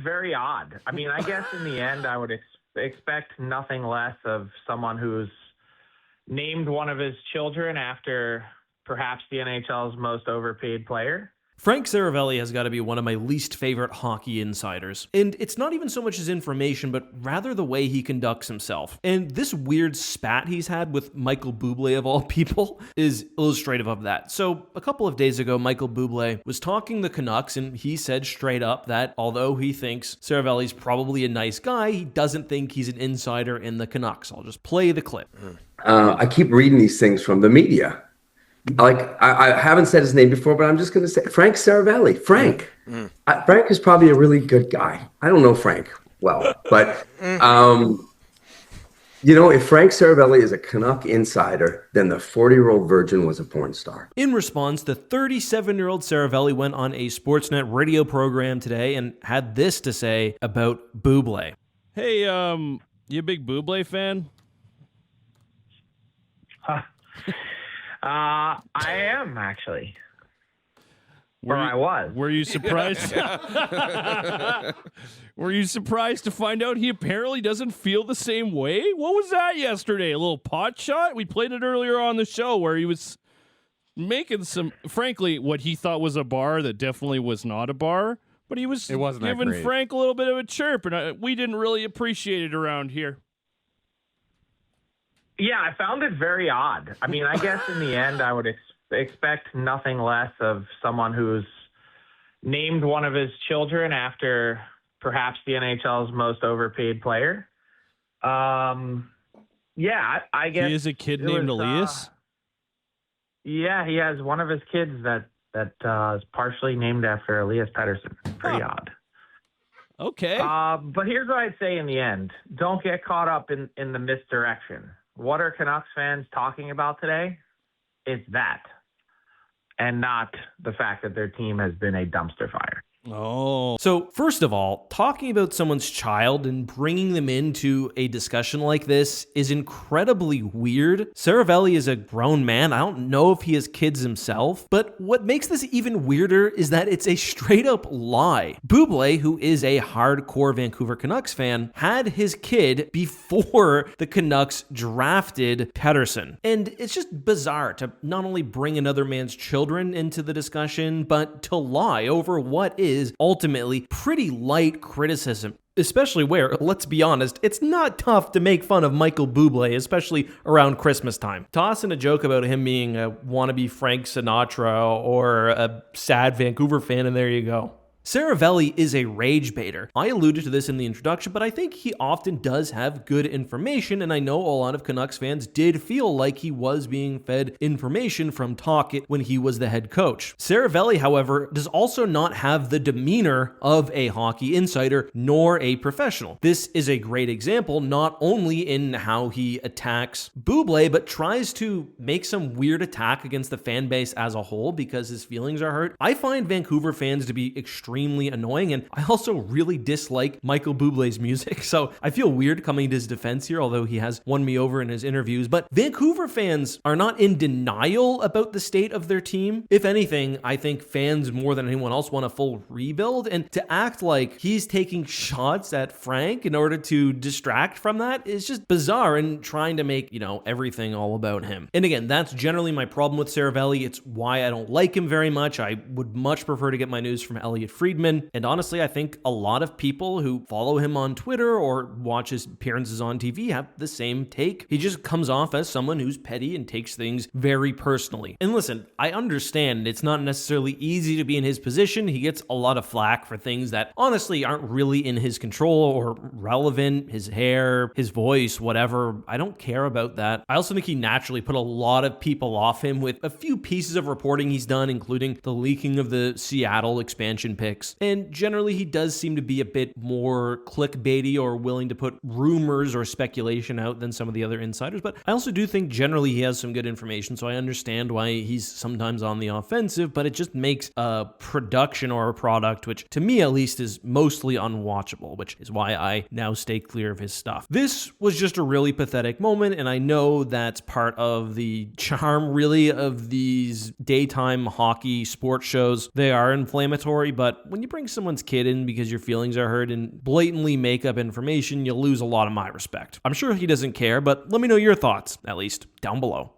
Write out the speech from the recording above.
it very odd. I mean, I guess in the end, I would expect nothing less of someone who's named one of his children after perhaps the NHL's most overpaid player. Frank Seravalli has got to be one of my least favorite hockey insiders. And it's not even so much his information, but rather the way he conducts himself. And this weird spat he's had with Michael Buble, of all people, is illustrative of that. So a couple of days ago, Michael Buble was talking the Canucks, and he said straight up that although he thinks Seravalli's probably a nice guy, he doesn't think he's an insider in the Canucks. I'll just play the clip. I keep reading these things from the media. Like, I haven't said his name before, but I'm just going to say Frank Seravalli. Frank. Frank is probably a really good guy. I don't know Frank well, but, if Frank Seravalli is a Canuck insider, then the 40-year-old virgin was a porn star. In response, the 37-year-old Seravalli went on a Sportsnet radio program today and had this to say about Buble. Hey, you a big Buble fan? I am, actually. I was. Were you surprised? Were you surprised to find out he apparently doesn't feel the same way? What was that yesterday? A little pot shot? We played it earlier on the show where he was making some, frankly, what he thought was a bar that definitely was not a bar. But he was giving Frank a little bit of a chirp, and we didn't really appreciate it around here. Yeah, I found it very odd. I mean, I guess in the end, I would expect nothing less of someone who's named one of his children after perhaps the NHL's most overpaid player. I guess he has a kid named Elias. Yeah, he has one of his kids that is partially named after Elias Pettersson. Pretty odd. Okay. But here's what I'd say in the end: don't get caught up in the misdirection. What are Canucks fans talking about today? It's that, and not the fact that their team has been a dumpster fire. Oh. So first of all, talking about someone's child and bringing them into a discussion like this is incredibly weird. Seravalli is a grown man. I don't know if he has kids himself, but what makes this even weirder is that it's a straight up lie. Buble, who is a hardcore Vancouver Canucks fan, had his kid before the Canucks drafted Pettersson. And it's just bizarre to not only bring another man's children into the discussion, but to lie over what is ultimately pretty light criticism, especially where, let's be honest, it's not tough to make fun of Michael Buble, especially around Christmas time. Toss in a joke about him being a wannabe Frank Sinatra or a sad Vancouver fan, and there you go. Seravalli is a rage baiter. I alluded to this in the introduction, but I think he often does have good information, and I know a lot of Canucks fans did feel like he was being fed information from Tocchet when he was the head coach. Seravalli, however, does also not have the demeanor of a hockey insider nor a professional. This is a great example, not only in how he attacks Buble, but tries to make some weird attack against the fan base as a whole because his feelings are hurt. I find Vancouver fans to be extremely annoying, and I also really dislike Michael Buble's music, so I feel weird coming to his defense here, although he has won me over in his interviews. But Vancouver fans are not in denial about the state of their team. If anything, I think fans more than anyone else want a full rebuild, and to act like he's taking shots at Frank in order to distract from that is just bizarre and trying to make, everything all about him. And again, that's generally my problem with Seravalli. It's why I don't like him very much. I would much prefer to get my news from Elliot Friedman. And honestly, I think a lot of people who follow him on Twitter or watch his appearances on TV have the same take. He just comes off as someone who's petty and takes things very personally. And listen, I understand it's not necessarily easy to be in his position. He gets a lot of flack for things that honestly aren't really in his control or relevant. His hair, his voice, whatever. I don't care about that. I also think he naturally put a lot of people off him with a few pieces of reporting he's done, including the leaking of the Seattle expansion pick. And generally, he does seem to be a bit more clickbaity or willing to put rumors or speculation out than some of the other insiders. But I also do think generally he has some good information, so I understand why he's sometimes on the offensive, but it just makes a production or a product, which to me at least is mostly unwatchable, which is why I now stay clear of his stuff. This was just a really pathetic moment, and I know that's part of the charm, really, of these daytime hockey sports shows. They are inflammatory, but but when you bring someone's kid in because your feelings are hurt and blatantly make up information, you'll lose a lot of my respect. I'm sure he doesn't care, but let me know your thoughts, at least down below.